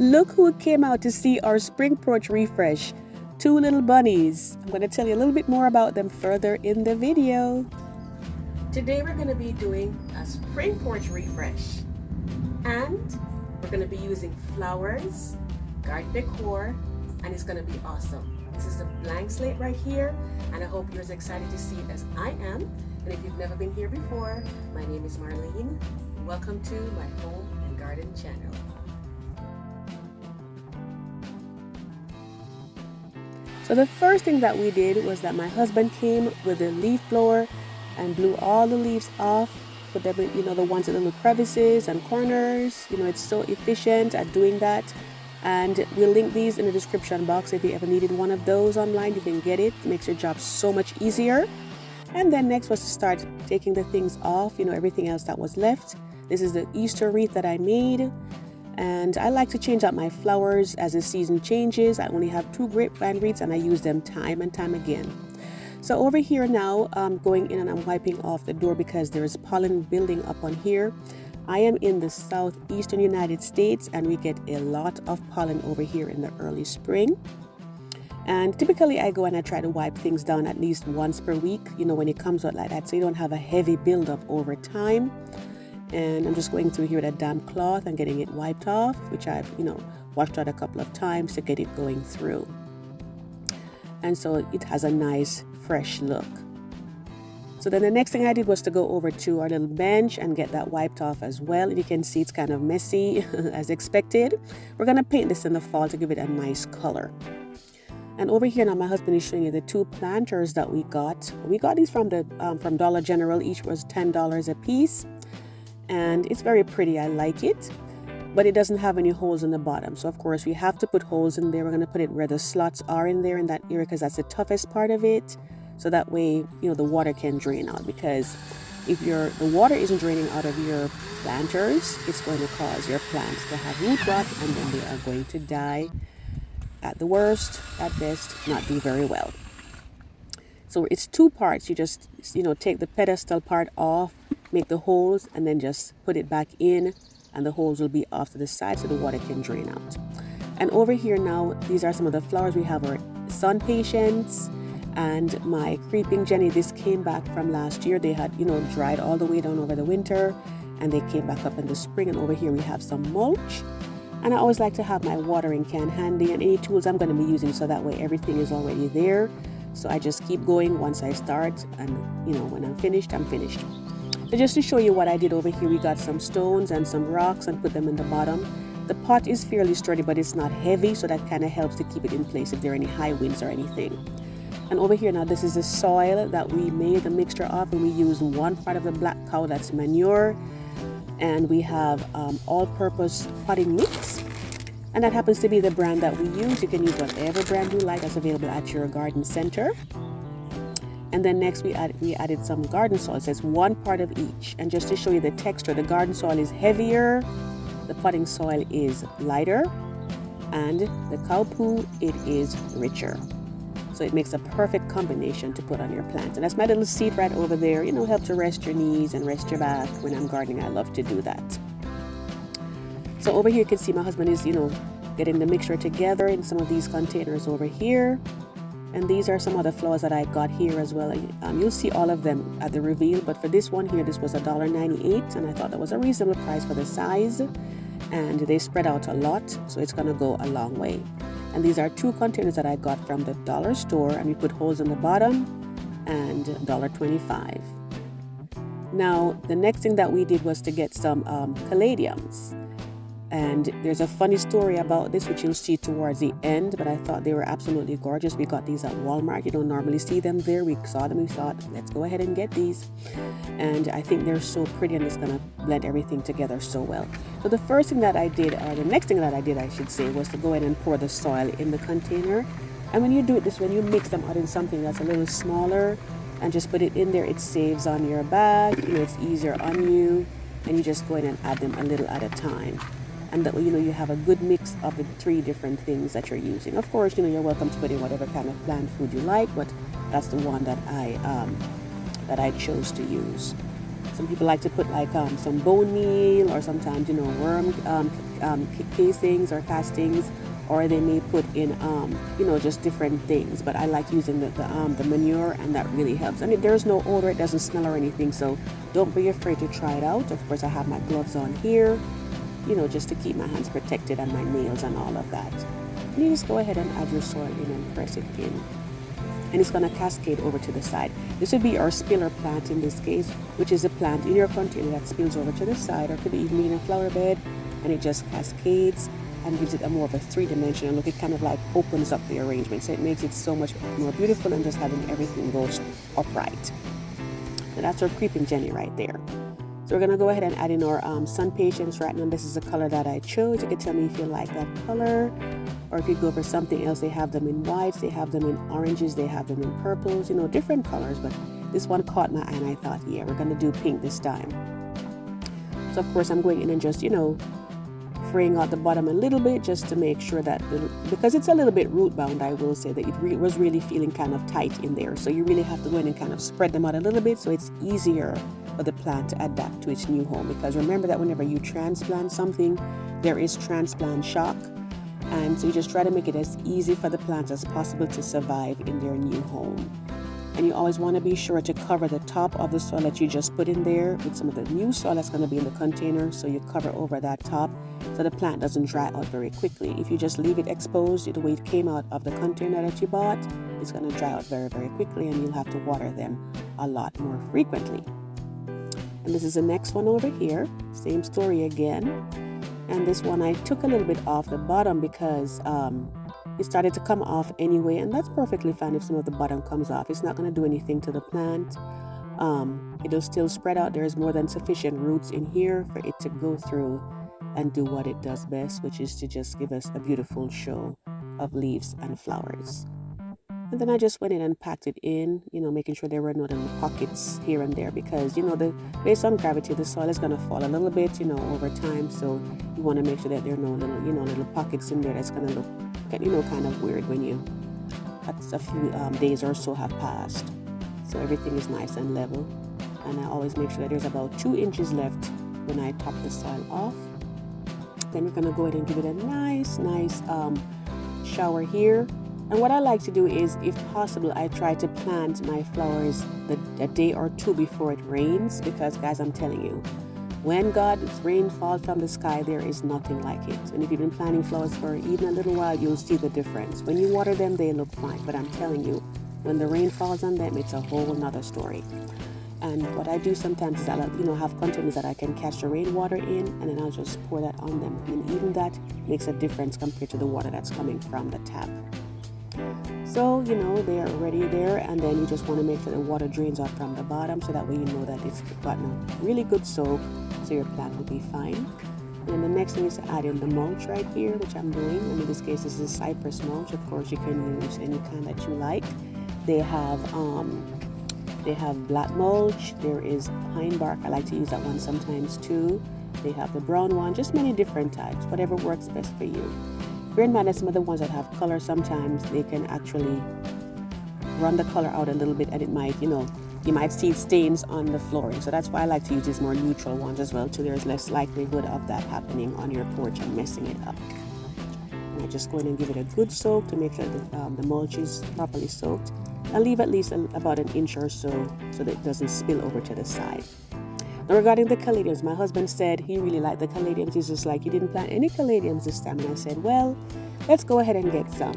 Look who came out to see our Spring Porch refresh. Two little bunnies. I'm going to tell you a little bit more about them further in the video. Today we're going to be doing a Spring Porch refresh. And we're going to be using flowers, garden decor, and it's going to be awesome. This is a blank slate right here, and I hope you're as excited to see it as I am. And if you've never been here before, my name is Marlene. Welcome to my home and garden channel. So the first thing that we did was that my husband came with a leaf blower and blew all the leaves off, put them in, the ones in little crevices and corners. It's so efficient at doing that. And we'll link these in the description box. If you ever needed one of those online, you can get it. It makes your job so much easier. And then next was to start taking the things off, everything else that was left. This is the Easter wreath that I made. And I like to change out my flowers as the season changes. I only have 2 grapevine wreaths and I use them time and time again. So over here now, I'm going in and I'm wiping off the door because there is pollen building up on here. I am in the southeastern United States and we get a lot of pollen over here in the early spring. And typically I go and I try to wipe things down at least once per week, when it comes out like that, so you don't have a heavy buildup over time. And I'm just going through here with a damp cloth and getting it wiped off, which I've, washed out a couple of times to get it going through. And so it has a nice fresh look. So then the next thing I did was to go over to our little bench and get that wiped off as well. And you can see it's kind of messy as expected. We're going to paint this in the fall to give it a nice color. And over here now my husband is showing you the 2 planters that we got. We got these from Dollar General. Each was $10 a piece. And it's very pretty. I like it. But it doesn't have any holes in the bottom. So of course we have to put holes in there. We're going to put it where the slots are in there in that area because that's the toughest part of it. So that way, the water can drain out, because if the water isn't draining out of your planters, it's going to cause your plants to have root rot, and then they are going to die. At the worst, at best, not do very well. So it's 2 parts. You just, take the pedestal part off, make the holes, and then just put it back in, and the holes will be off to the side so the water can drain out. And over here now, these are some of the flowers. We have our sun patience and my creeping Jenny. This came back from last year. They had, dried all the way down over the winter, and they came back up in the spring. And over here we have some mulch. And I always like to have my watering can handy and any tools I'm going to be using, so that way everything is already there. So I just keep going once I start, and when I'm finished, I'm finished. So just to show you what I did over here, we got some stones and some rocks and put them in the bottom. The pot is fairly sturdy, but it's not heavy, so that kind of helps to keep it in place if there are any high winds or anything. And over here now, this is the soil that we made the mixture of, and we use 1 part of the black cow, that's manure, and we have all-purpose potting mix, and that happens to be the brand that we use. You can use whatever brand you like that's available at your garden center. And then next we added some garden soil. It says 1 part of each, and just to show you the texture, the garden soil is heavier, the potting soil is lighter, and the cow poo, it is richer. So it makes a perfect combination to put on your plants. And that's my little seat right over there. Help to rest your knees and rest your back. When I'm gardening, I love to do that. So over here you can see my husband is, getting the mixture together in some of these containers over here. And these are some of the flowers that I got here as well. You'll see all of them at the reveal. But for this one here, this was $1.98. And I thought that was a reasonable price for the size. And they spread out a lot, so it's going to go a long way. And these are 2 containers that I got from the dollar store, and we put holes in the bottom, and $1.25. Now, the next thing that we did was to get some caladiums. And there's a funny story about this, which you'll see towards the end, but I thought they were absolutely gorgeous. We got these at Walmart. You don't normally see them there. We saw them. We thought, let's go ahead and get these. And I think they're so pretty, and it's going to blend everything together so well. So the first thing that I did, or the next thing that I did, I should say, was to go ahead and pour the soil in the container. And when you do it this way, when you mix them out in something that's a little smaller and just put it in there, it saves on your bag. It's easier on you, and you just go in and add them a little at a time. And that way, you have a good mix of the 3 different things that you're using. Of course, you're welcome to put in whatever kind of plant food you like, but that's the one that I chose to use. So Some people like to put like some bone meal, or sometimes worm casings or castings, or they may put in just different things. But I like using the manure, and that really helps. And there's no odor, it doesn't smell or anything, so don't be afraid to try it out. Of course, I have my gloves on here, just to keep my hands protected, and my nails and all of that. And you just go ahead and add your soil in and press it in. And it's going to cascade over to the side. This would be our spiller plant in this case, which is a plant in your container that spills over to the side, or could be even in a flower bed, and it just cascades and gives it a more of a three-dimensional look. It kind of like opens up the arrangement, so it makes it so much more beautiful than just having everything go upright. And that's our creeping Jenny right there. So we're going to go ahead and add in our sun patience right now. This is the color that I chose. You can tell me if you like that color, or if you go for something else. They have them in whites, they have them in oranges, they have them in purples, different colors. But this one caught my eye, and I thought, yeah, we're going to do pink this time. So of course I'm going in and just, fraying out the bottom a little bit, just to make sure that, because it's a little bit root bound, I will say that it was really feeling kind of tight in there. So you really have to go in and kind of spread them out a little bit, so it's easier for the plant to adapt to its new home. Because remember that whenever you transplant something, there is transplant shock. And so you just try to make it as easy for the plants as possible to survive in their new home. And you always want to be sure to cover the top of the soil that you just put in there with some of the new soil that's going to be in the container. So you cover over that top so the plant doesn't dry out very quickly. If you just leave it exposed the way it came out of the container that you bought, it's going to dry out very, very quickly, and you'll have to water them a lot more frequently. And this is the next one over here. Same story again. And this one I took a little bit off the bottom because it started to come off anyway, and that's perfectly fine if some of the bottom comes off. It's not going to do anything to the plant. It'll still spread out. There's more than sufficient roots in here for it to go through and do what it does best, which is to just give us a beautiful show of leaves and flowers. And then I just went in and packed it in, making sure there were no little pockets here and there, because, based on gravity, the soil is going to fall a little bit, over time. So you want to make sure that there are no little, little pockets in there that's going to look, kind of weird when a few days or so have passed. So everything is nice and level. And I always make sure that there's about 2 inches left when I top the soil off. Then we're going to go ahead and give it a nice shower here. And what I like to do is, if possible, I try to plant my flowers a day or two before it rains, because, guys, I'm telling you, when God's rain falls from the sky, there is nothing like it. And if you've been planting flowers for even a little while, you'll see the difference. When you water them, they look fine, but I'm telling you, when the rain falls on them, it's a whole nother story. And what I do sometimes is I'll, have containers that I can catch the rainwater in, and then I'll just pour that on them. And even that makes a difference compared to the water that's coming from the tap. So, they are already there, and then you just want to make sure the water drains out from the bottom, so that way you know that it's gotten a really good soak, so your plant will be fine. And then the next thing is to add in the mulch right here, which I'm doing. And in this case, this is cypress mulch. Of course, you can use any kind that you like. They have black mulch. There is pine bark. I like to use that one sometimes too. They have the brown one, just many different types, whatever works best for you. Bear in mind that some of the ones that have color, sometimes they can actually run the color out a little bit, and it might, you might see stains on the flooring. So that's why I like to use these more neutral ones as well, too. There's less likelihood of that happening on your porch and messing it up. And I just go in and give it a good soak to make sure that the mulch is properly soaked. I'll leave at least about an inch or so that it doesn't spill over to the side. Now, regarding the caladiums, my husband said he really liked the caladiums. He's just like, you didn't plant any caladiums this time. And I said, well, let's go ahead and get some.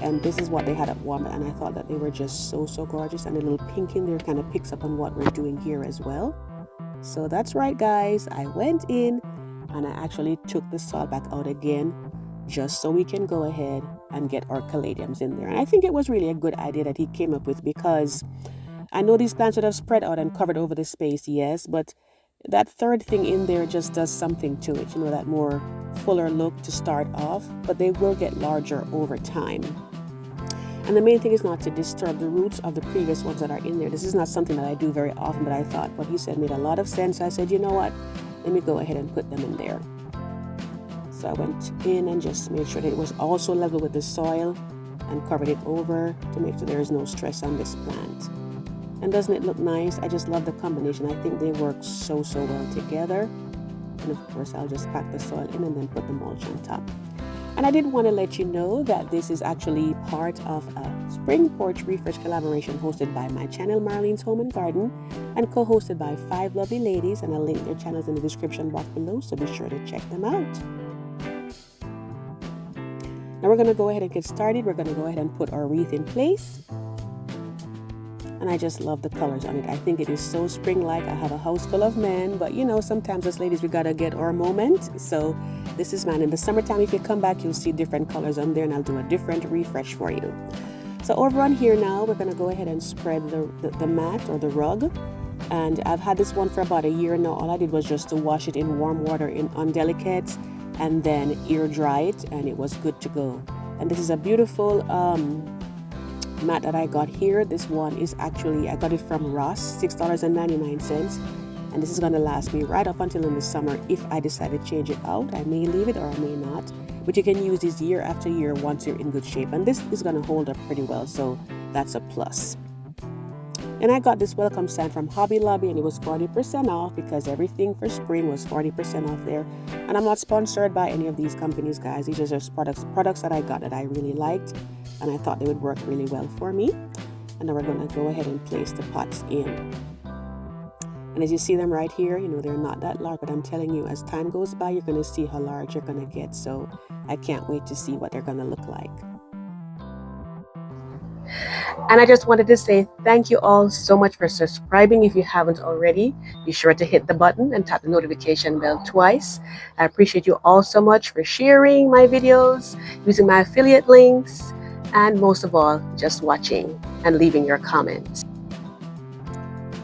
And this is what they had at Walmart, and I thought that they were just so gorgeous. And the little pink in there kind of picks up on what we're doing here as well. So that's right, guys. I went in and I actually took the soil back out again, just so we can go ahead and get our caladiums in there. And I think it was really a good idea that he came up with, because I know these plants would have spread out and covered over the space, yes, but that third thing in there just does something to it, that more fuller look to start off, but they will get larger over time. And the main thing is not to disturb the roots of the previous ones that are in there. This is not something that I do very often, but I thought what he said made a lot of sense. I said, you know what, let me go ahead and put them in there. So I went in and just made sure that it was also level with the soil and covered it over to make sure there is no stress on this plant. And doesn't it look nice? I just love the combination. I think they work so well together. And of course, I'll just pack the soil in and then put the mulch on top. And I did want to let you know that this is actually part of a Spring Porch Refresh collaboration hosted by my channel, Marlene's Home and Garden, and co-hosted by 5 lovely ladies. And I'll link their channels in the description box below, so be sure to check them out. Now we're going to go ahead and get started. We're going to go ahead and put our wreath in place. And I just love the colors on it. I think it is so spring-like. I have a house full of men, but you know, sometimes as ladies, we gotta get our moment. So this is mine. In the summertime, if you come back, you'll see different colors on there, and I'll do a different refresh for you. So over on here now, we're gonna go ahead and spread the mat or the rug. And I've had this one for about a year now. All I did was just to wash it in warm water on delicates and then air dry it, and it was good to go. And this is a beautiful mat that I got here. This one is actually, I got it from Ross, $6.99, and this is going to last me right up until in the summer. If I decide to change it out, I may leave it or I may not, but you can use this year after year once you're in good shape, and this is going to hold up pretty well, so that's a plus. And I got this welcome sign from Hobby Lobby, and it was 40% off because everything for spring was 40% off there. And I'm not sponsored by any of these companies, guys. These are just products that I got that I really liked, and I thought they would work really well for me. And now we're going to go ahead and place the pots in. And as you see them right here, you know, they're not that large, but I'm telling you, as time goes by, you're going to see how large you're going to get. So I can't wait to see what they're going to look like. And I just wanted to say thank you all so much for subscribing. If you haven't already, be sure to hit the button and tap the notification bell twice. I appreciate you all so much for sharing my videos, using my affiliate links, and most of all, just watching and leaving your comments.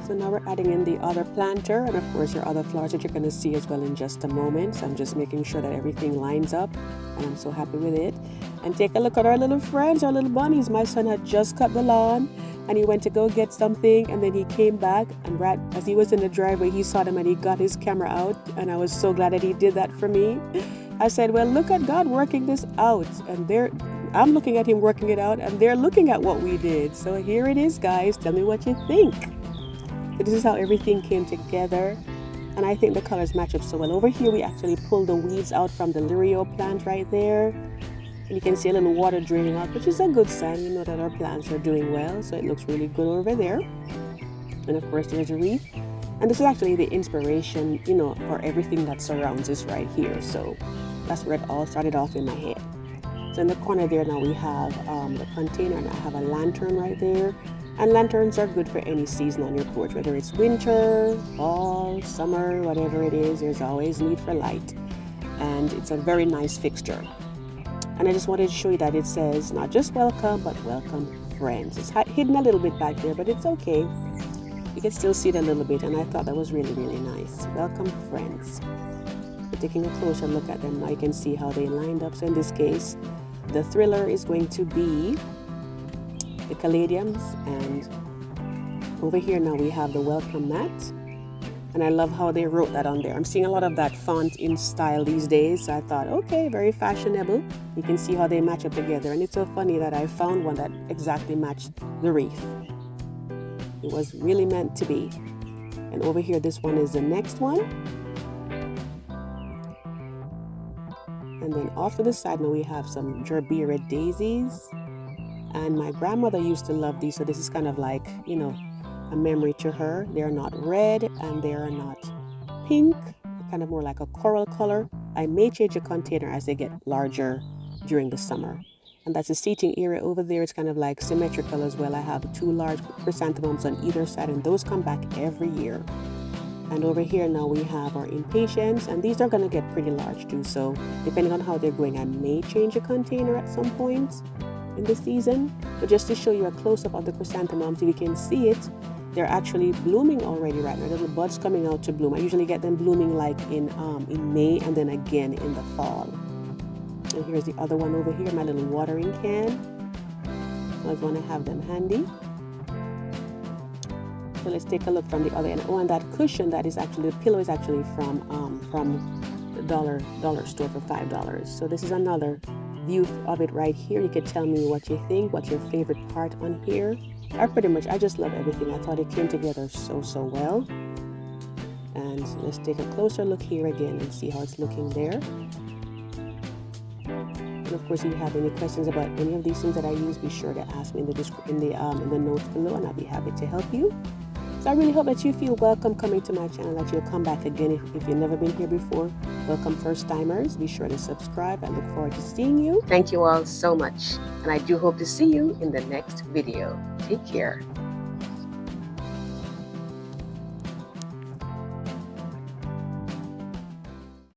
So now we're adding in the other planter, and of course your other flowers that you're going to see as well in just a moment. So I'm just making sure that everything lines up, and I'm so happy with it. And take a look at our little friends, our little bunnies. My son had just cut the lawn, and he went to go get something, and then he came back, and right as he was in the driveway, he saw them and he got his camera out, and I was so glad that he did that for me. I said, well, look at God working this out, and I'm looking at him working it out, and they're looking at what we did. So here it is, guys. Tell me what you think. So this is how everything came together, and I think the colors match up so well. Over here, we actually pulled the weeds out from the lirio plant right there. And you can see a little water draining out, which is a good sign. You know that our plants are doing well, so it looks really good over there. And of course, there's a wreath. And this is actually the inspiration, you know, for everything that surrounds us right here. So that's where it all started off in my head. So in the corner there now we have the container, and I have a lantern right there. And lanterns are good for any season on your porch, whether it's winter, fall, summer, whatever it is. There's always need for light, and it's a very nice fixture. And I just wanted to show you that it says not just welcome, but welcome friends. It's hidden a little bit back there, but it's okay. You can still see it a little bit, and I thought that was really, really nice. Welcome friends. So taking a closer look at them now, you can see how they lined up. So in this case, the thriller is going to be the caladiums, and over here now we have the welcome mat. And I love how they wrote that on there. I'm seeing a lot of that font in style these days. So I thought, okay, very fashionable. You can see how they match up together. And it's so funny that I found one that exactly matched the wreath. It was really meant to be. And over here, this one is the next one. And then off to the side now we have some gerbera daisies. And my grandmother used to love these. So this is kind of like, you know, a memory to her. They are not red and they are not pink, kind of more like a coral color. I may change the container as they get larger during the summer. And that's the seating area over there. It's kind of like symmetrical as well. I have 2 large chrysanthemums on either side, and those come back every year. And over here now we have our impatiens, and these are going to get pretty large too. So depending on how they're going, I may change a container at some point in the season. But just to show you a close-up of the chrysanthemums, if you can see it, they're actually blooming already right now. Little buds coming out to bloom. I usually get them blooming like in May and then again in the fall. And here's the other one over here, my little watering can. I want to have them handy. So let's take a look from the other end. Oh, and that cushion, that is actually, the pillow is actually from the dollar store for $5. So this is another view of it right here. You can tell me what you think, what's your favorite part on here. I just love everything. I thought it came together so well. And let's take a closer look here again and see how it's looking there. And of course, if you have any questions about any of these things that I use, be sure to ask me in the notes below, and I'll be happy to help you. So I really hope that you feel welcome coming to my channel, that you'll come back again if you've never been here before. Welcome first timers. Be sure to subscribe. I look forward to seeing you. Thank you all so much, and I do hope to see you in the next video. Take care.